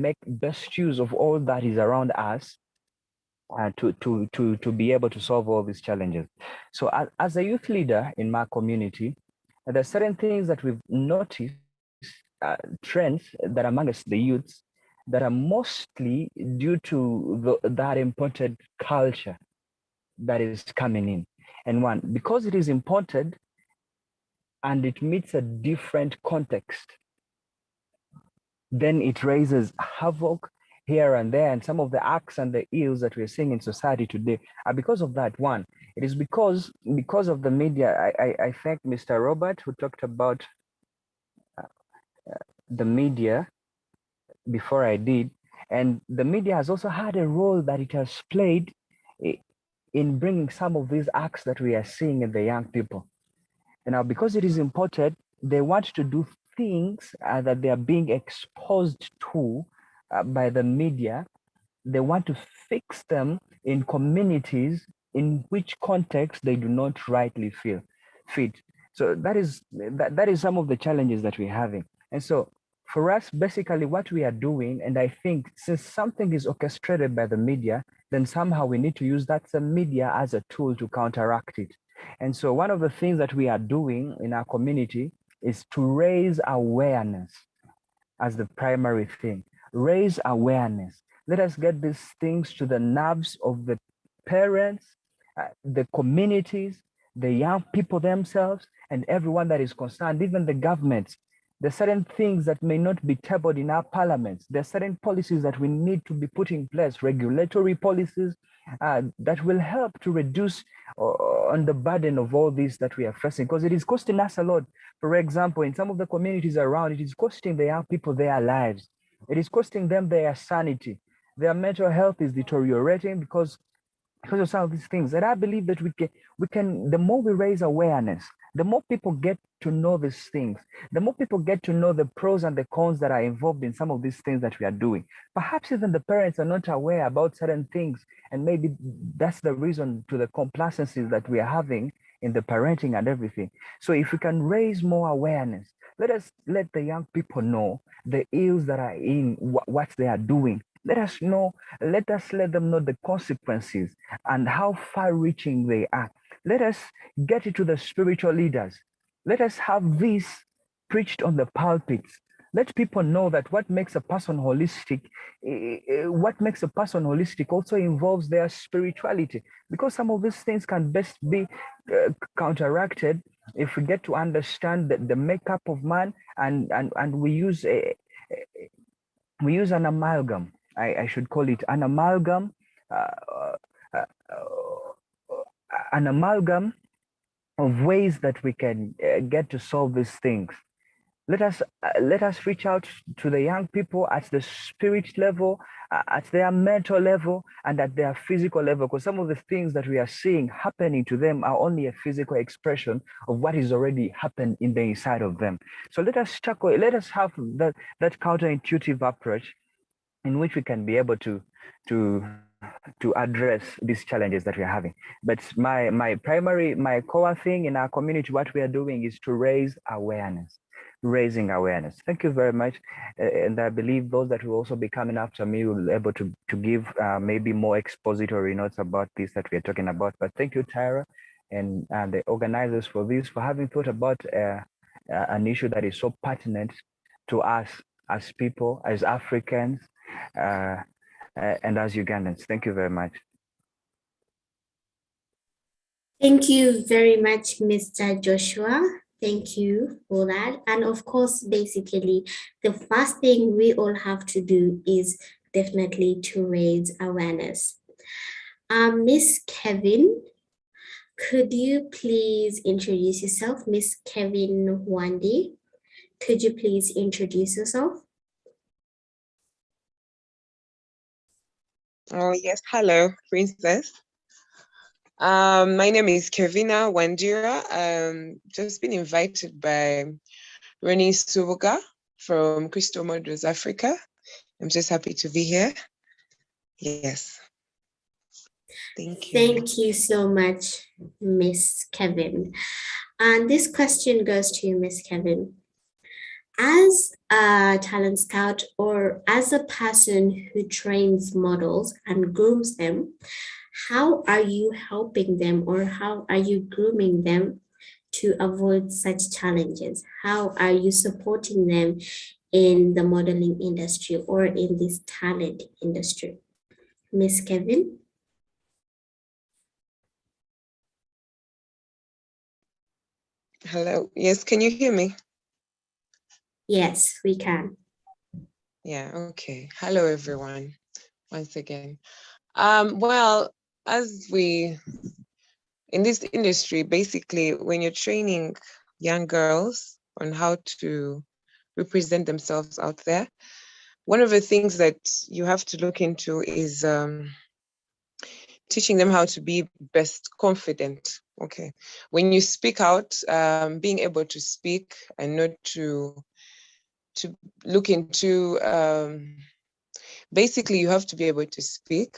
make best use of all that is around us to be able to solve all these challenges. So as a youth leader in my community, there are certain things that we've noticed, trends that amongst the youths that are mostly due to that imported culture that is coming in. And one, because it is imported and it meets a different context, then it raises havoc here and there. And some of the acts and the ills that we're seeing in society today are because of that. One, it is because of the media. I thank Mr. Robert, who talked about the media before I did. And the media has also had a role that it has played in bringing some of these acts that we are seeing in the young people. And now, because it is imported, they want to do things that they are being exposed to by the media. They want to fix them in communities in which context they do not rightly fit. So that is some of the challenges that we're having. And so for us, basically what we are doing, and I think since something is orchestrated by the media, then somehow we need to use that same media as a tool to counteract it. And so one of the things that we are doing in our community is to raise awareness as the primary thing. Raise awareness. Let us get these things to the nerves of the parents, the communities, the young people themselves, and everyone that is concerned, even the governments. There are certain things that may not be tabled in our parliaments. There are certain policies that we need to be put in place, regulatory policies that will help to reduce on the burden of all this that we are facing, because it is costing us a lot. For example, in some of the communities around, it is costing the young people their lives. It is costing them their sanity. Their mental health is deteriorating because of some of these things. And I believe that we can, the more we raise awareness, the more people get to know these things, the more people get to know the pros and the cons that are involved in some of these things that we are doing. Perhaps even the parents are not aware about certain things, and maybe that's the reason to the complacencies that we are having in the parenting and everything. So if we can raise more awareness, let the young people know the ills that are in what they are doing. Let us let them know the consequences and how far-reaching they are. Let us get it to the spiritual leaders. Let us have this preached on the pulpits. Let people know that what makes a person holistic also involves their spirituality, because some of these things can best be counteracted if we get to understand the makeup of man, and we use an amalgam. I should call it an amalgam, an amalgam of ways that we can get to solve these things. Let us reach out to the young people at the spirit level, at their mental level, and at their physical level, because some of the things that we are seeing happening to them are only a physical expression of what is already happened in the inside of them. So let us have that counterintuitive approach in which we can be able to address these challenges that we're having. But my core thing in our community, what we are doing is to raising awareness. Thank you very much. And I believe those that will also be coming after me will be able to give maybe more expository notes about this that we are talking about. But thank you, Tyra, and the organizers for having thought about an issue that is so pertinent to us as people, as Africans, and as Ugandans. Thank you very much. Thank you very much, Mr. Joshua. Thank you for that. And of course, basically, the first thing we all have to do is definitely to raise awareness. Miss Kevin, could you please introduce yourself? Miss Kevin Wandi, could you please introduce yourself? Oh, yes. Hello, Princess. My name is Kevina Wandira. Just been invited by Rennie Subuga from Crystal Models Africa. I'm just happy to be here. Yes. Thank you. Thank you so much, Miss Kevin. And this question goes to you, Miss Kevin. As a talent scout or as a person who trains models and grooms them, how are you helping them or how are you grooming them to avoid such challenges? How are you supporting them in the modeling industry or in this talent industry? Miss Kevin? Hello. Yes, can you hear me? Yes, we can. Yeah, okay. Hello, everyone, once again. Well, as we, in this industry, basically, when you're training young girls on how to represent themselves out there, one of the things that you have to look into is teaching them how to be best confident. Okay. When you speak out, being able to speak and not to look into, basically you have to be able to speak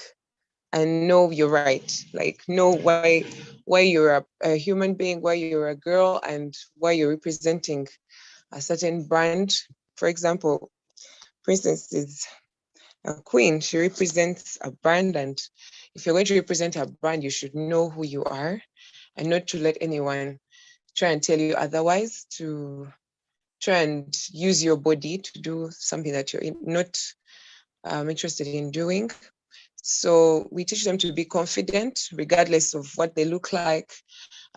and know you're right, like know why you're a human being, why you're a girl, and why you're representing a certain brand. For example, Princess is a queen. She represents a brand, and if you're going to represent a brand, you should know who you are and not to let anyone try and tell you otherwise, to try and use your body to do something that you're not interested in doing. So we teach them to be confident regardless of what they look like,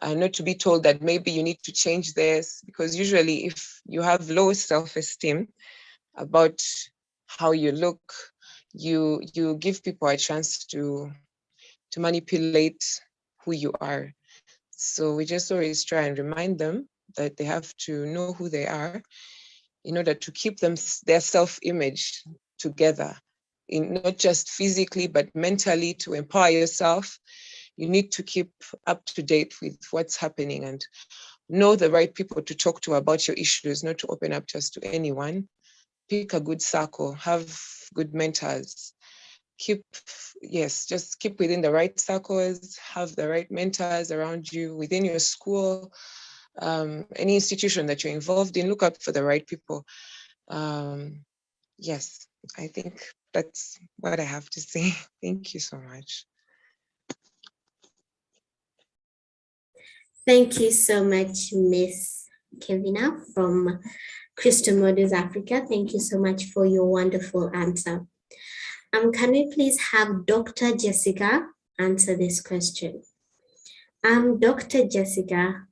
and not to be told that maybe you need to change this, because usually if you have low self-esteem about how you look, you give people a chance to manipulate who you are. So we just always try and remind them that they have to know who they are in order to keep them their self-image together, in not just physically but mentally, to empower yourself. You need to keep up to date with what's happening and know the right people to talk to about your issues, not to open up just to anyone. Pick a good circle, have good mentors. Just keep within the right circles, have the right mentors around you within your school, any institution that you're involved in. Look out for the right people. Yes, I think that's what I have to say. Thank you so much. Thank you so much, Miss Kevina from Crystal Models Africa. Thank you so much for your wonderful answer. Can we please have Dr. Jessica answer this question? Dr. Jessica,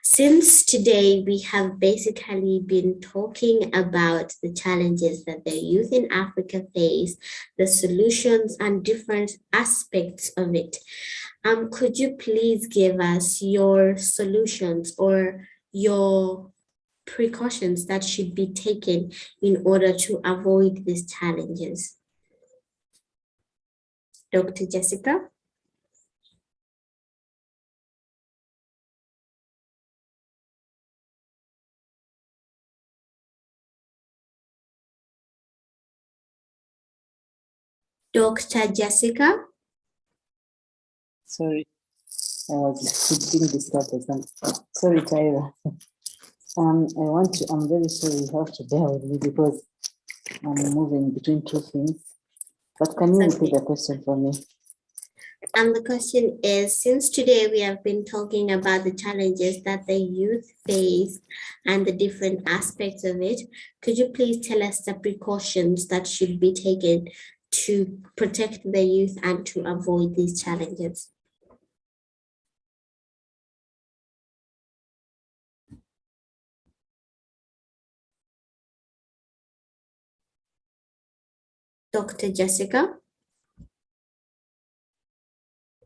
since today we have basically been talking about the challenges that the youth in Africa face, the solutions and different aspects of it, could you please give us your solutions or your precautions that should be taken in order to avoid these challenges? Dr. Jessica? Dr. Jessica? Sorry, I was being disturbed by something. Sorry, Tyler. I'm very sorry, you have to bear with me because I'm moving between two things. But can you repeat the question for me? And the question is, since today we have been talking about the challenges that the youth face and the different aspects of it, could you please tell us the precautions that should be taken to protect the youth and to avoid these challenges? Dr. Jessica?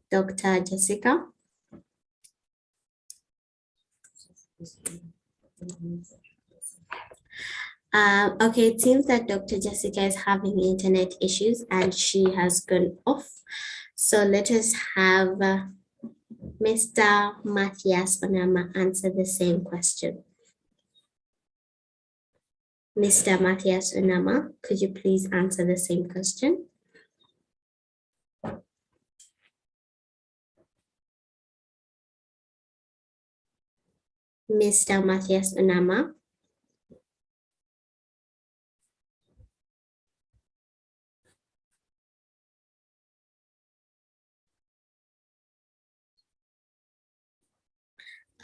Dr. Jessica? Okay, it seems that Dr. Jessica is having internet issues and she has gone off. So let us have Mr. Matthias Onama answer the same question. Mr. Matthias Onama, could you please answer the same question? Mr. Matthias Onama.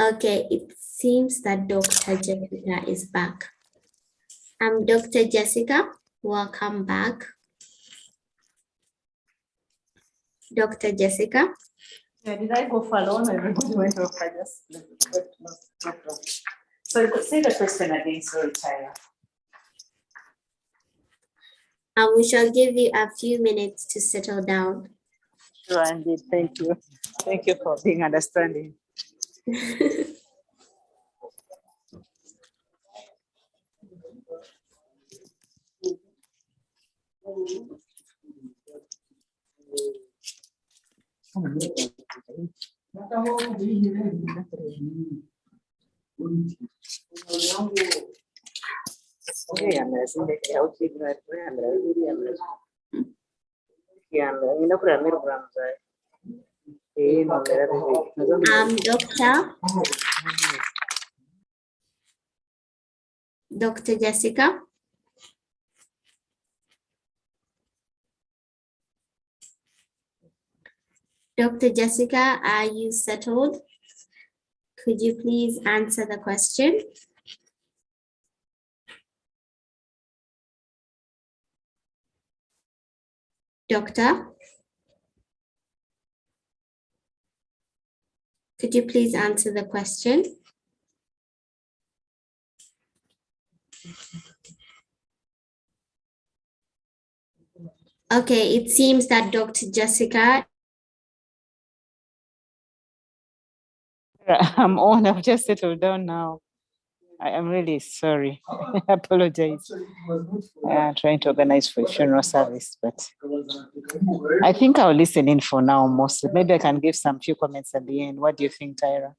Okay, it seems that Dr. Jessica is back. Dr. Jessica, welcome back. Dr. Jessica. Yeah, did I go for alone? Everybody went off. I just got lost. So you could say the question again, sorry, Tyra. And we shall give you a few minutes to settle down. Sure, indeed. Thank you. Thank you for being understanding. Dr. Jessica. Dr. Jessica, are you settled? Could you please answer the question? Doctor? Could you please answer the question? Okay, it seems that Dr. Jessica. I'm on. I've just settled down now. I am really sorry. I apologize. Trying to organize for a funeral service, but I think I'll listen in for now mostly. Maybe I can give some few comments at the end. What do you think, Tyra?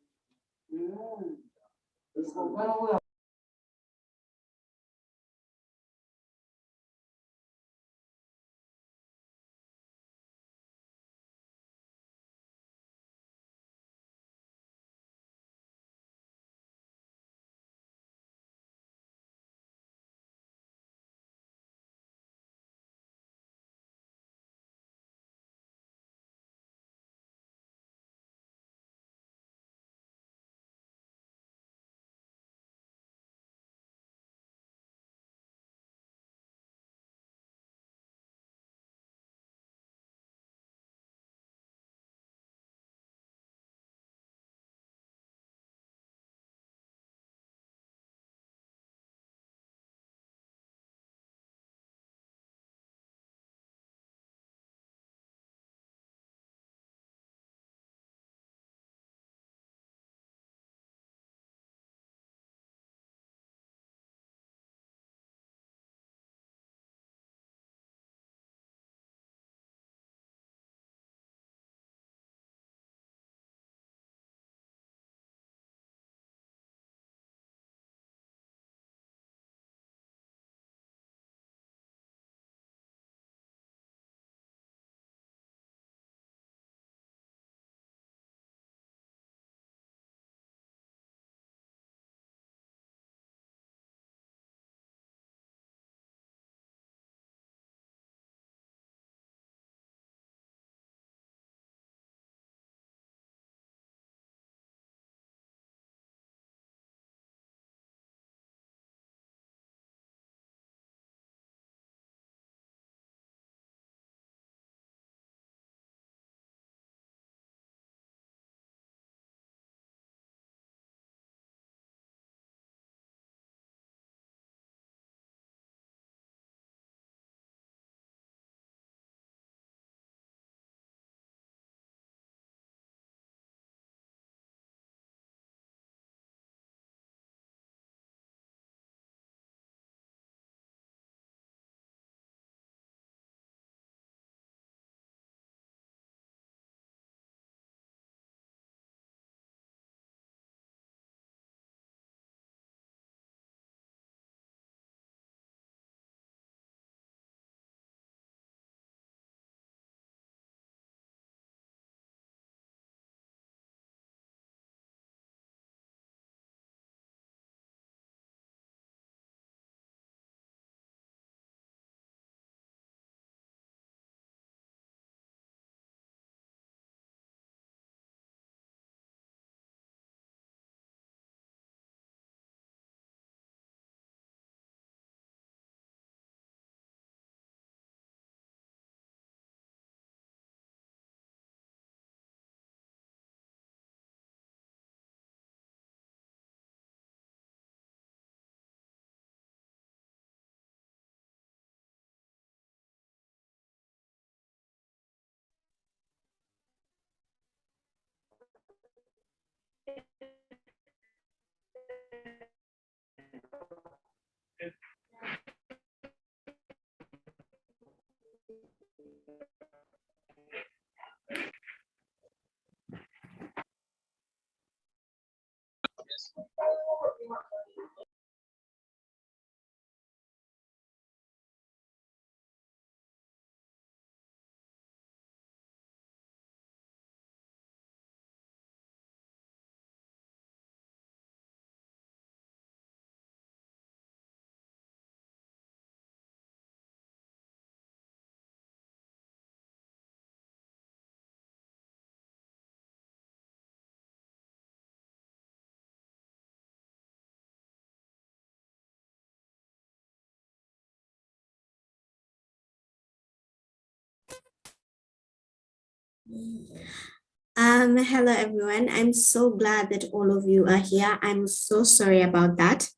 Hello everyone. I'm so glad that all of you are here. I'm so sorry about that.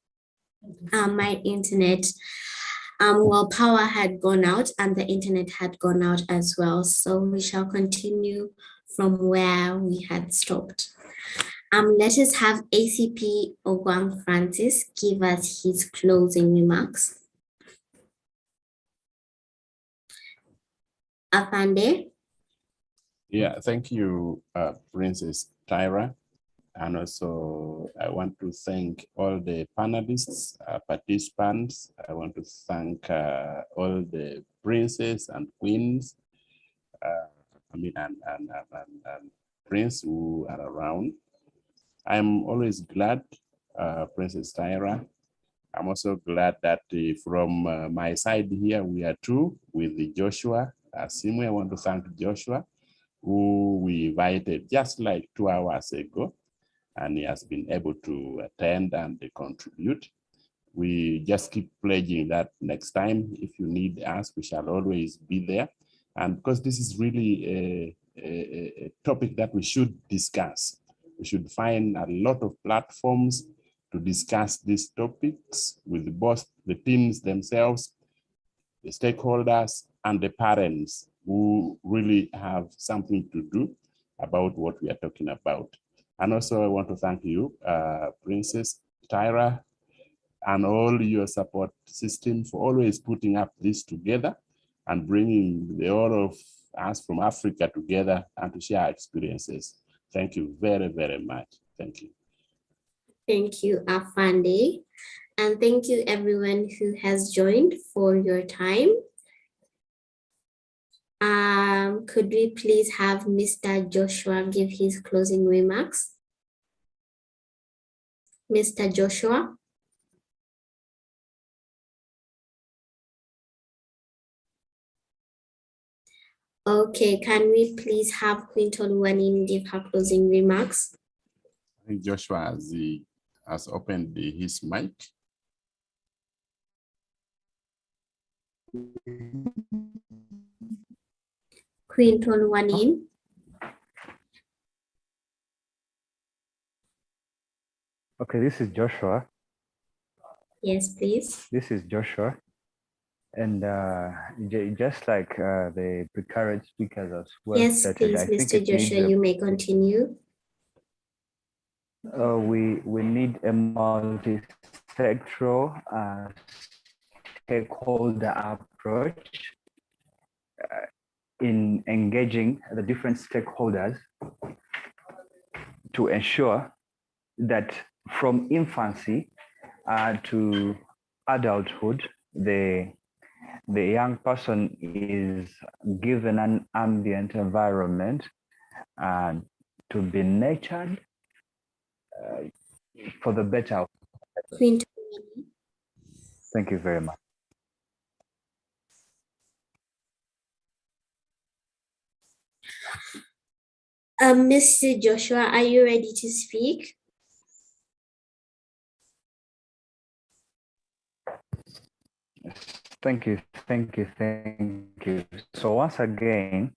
My internet, well, power had gone out and the internet had gone out as well. So we shall continue from where we had stopped. Let us have ACP Ogwang Francis give us his closing remarks. Afande. Yeah, thank you, Princess Tyra. And also, I want to thank all the panelists, participants. I want to thank all the princes and queens, and prince who are around. I'm always glad, Princess Tyra. I'm also glad that from my side here, we are two with the Joshua Simwe. I want to thank Joshua, who we invited just like 2 hours ago, and he has been able to attend and contribute. We just keep pledging that next time, if you need us, we shall always be there. And because this is really a topic that we should discuss, we should find a lot of platforms to discuss these topics with both the teams themselves, the stakeholders, and the parents who really have something to do about what we are talking about. And also I want to thank you, Princess Tyra, and all your support system for always putting up this together and bringing all of us from Africa together and to share our experiences. Thank you very, very much. Thank you. Thank you, Afande. And thank you everyone who has joined for your time. Could we please have Mr. Joshua give his closing remarks? Mr. Joshua. Okay, can we please have Queen Toluwanimi give her closing remarks? I think Joshua has opened his mic. Queen Toluwanimi. Okay, this is Joshua. Yes, please. This is Joshua. And just like the current speakers as well. Yes, stated, please, I think Mr. it needs Joshua, you may continue. we need a multi-sectoral stakeholder approach in engaging the different stakeholders to ensure that from infancy to adulthood, the young person is given an ambient environment and to be nurtured for the better. Queen. Thank you very much. Mr. Joshua, are you ready to speak? Thank you. So once again,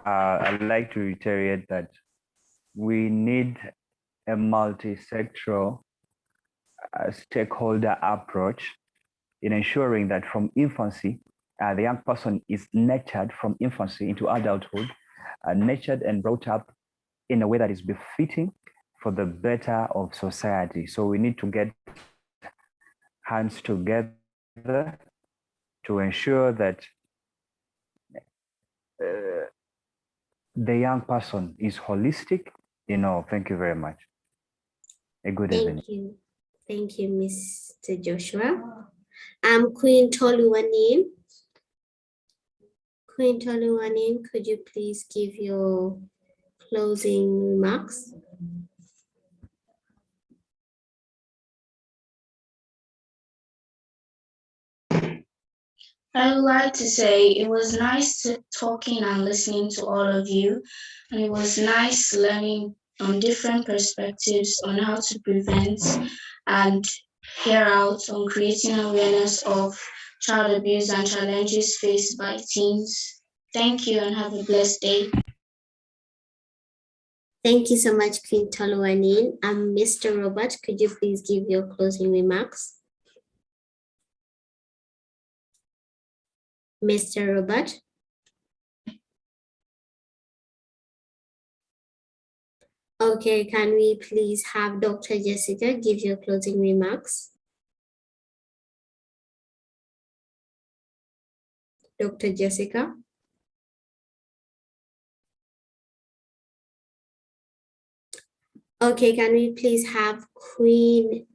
I'd like to reiterate that we need a multi-sectoral stakeholder approach in ensuring that from infancy, the young person is nurtured from infancy into adulthood, nurtured and brought up in a way that is befitting for the better of society. So we need to get hands together to ensure that the young person is holistic. Thank you very much. A good evening. Thank you, Mr. Joshua. Queen Toluwanin. Queen Toluwanin, could you please give your closing remarks? I would like to say it was nice talking and listening to all of you, and it was nice learning on different perspectives on how to prevent and hear out on creating awareness of child abuse and challenges faced by teens. Thank you and have a blessed day. Thank you so much, Queen Toluwanin. Mr. Robert, could you please give your closing remarks? Mr. Robert? Okay, can we please have Dr. Jessica give your closing remarks? Dr. Jessica? Okay, can we please have Queen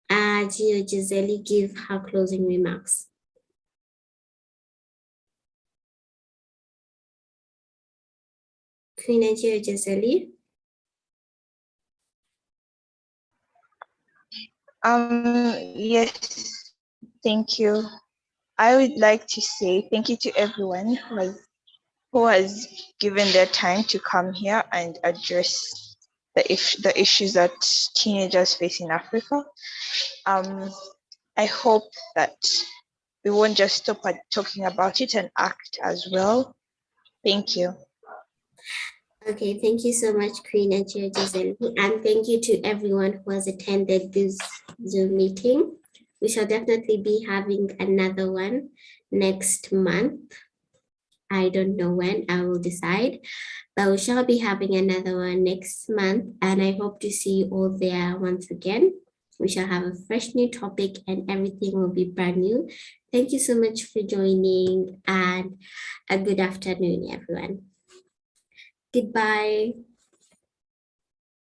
Gio Giseli give her closing remarks? Queen Gio Giseli? Yes, thank you. I would like to say thank you to everyone who has given their time to come here and address the issues that teenagers face in Africa. I hope that we won't just stop at talking about it and act as well. Thank you. Okay, thank you so much, Queen Gio Giseli, and thank you to everyone who has attended this Zoom meeting. We shall definitely be having another one next month. I don't know when, I will decide, but we shall be having another one next month, and I hope to see you all there once again. We shall have a fresh new topic and everything will be brand new. Thank you so much for joining and a good afternoon, everyone. Goodbye.